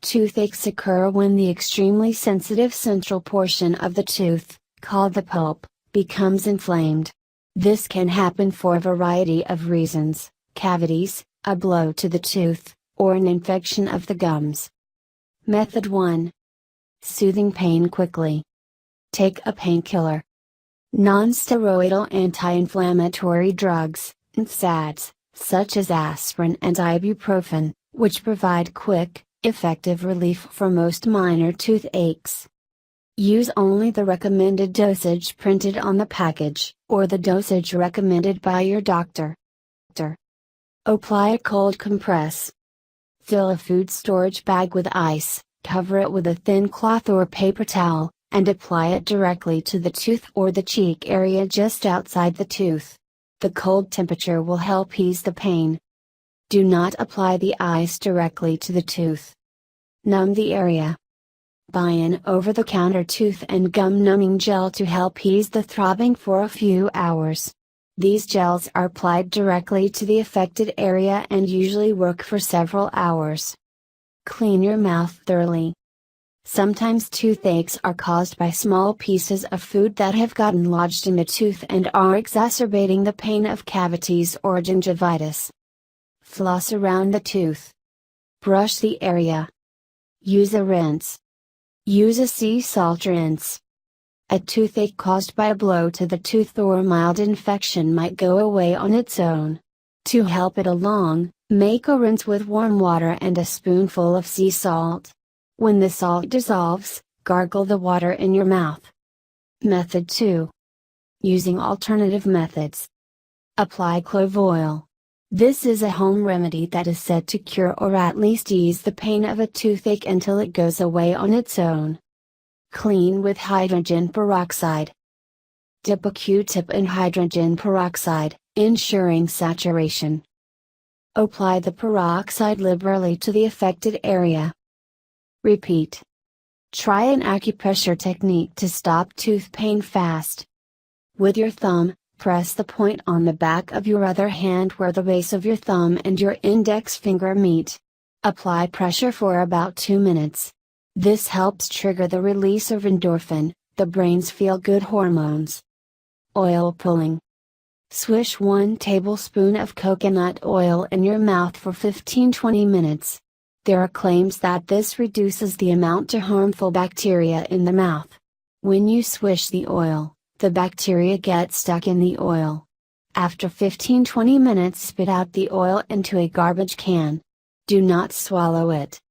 Toothaches occur when the extremely sensitive central portion of the tooth, called the pulp, becomes inflamed. This can happen for a variety of reasons: cavities, a blow to the tooth, or an infection of the gums. Method 1. Soothing pain quickly. Take a painkiller. Non-steroidal anti-inflammatory drugs, NSAIDs, such as aspirin and ibuprofen, which provide quick, effective relief for most minor toothaches. Use only the recommended dosage printed on the package, or the dosage recommended by your doctor. Apply a cold compress. Fill a food storage bag with ice, cover it with a thin cloth or paper towel, and apply it directly to the tooth or the cheek area just outside the tooth. The cold temperature will help ease the pain. Do not apply the ice directly to the tooth. Numb the area. Buy an over-the-counter tooth and gum numbing gel to help ease the throbbing for a few hours. These gels are applied directly to the affected area and usually work for several hours. Clean your mouth thoroughly. Sometimes toothaches are caused by small pieces of food that have gotten lodged in the tooth and are exacerbating the pain of cavities or gingivitis. Floss around the tooth. Brush the area. Use a rinse. Use a sea salt rinse. A toothache caused by a blow to the tooth or a mild infection might go away on its own. To help it along, make a rinse with warm water and a spoonful of sea salt. When the salt dissolves, gargle the water in your mouth. Method 2. Using alternative methods. Apply clove oil. This is a home remedy that is said to cure or at least ease the pain of a toothache until it goes away on its own. Clean with hydrogen peroxide. Dip a Q-tip in hydrogen peroxide, ensuring saturation. Apply the peroxide liberally to the affected area. Repeat. Try an acupressure technique to stop tooth pain fast. With your thumb, press the point on the back of your other hand where the base of your thumb and your index finger meet. Apply pressure for about 2 minutes. This helps trigger the release of endorphin, the brain's feel-good hormones. Oil pulling. Swish 1 tablespoon of coconut oil in your mouth for 15-20 minutes. There are claims that this reduces the amount of harmful bacteria in the mouth. When you swish the oil, the bacteria get stuck in the oil. After 15-20 minutes, spit out the oil into a garbage can. Do not swallow it.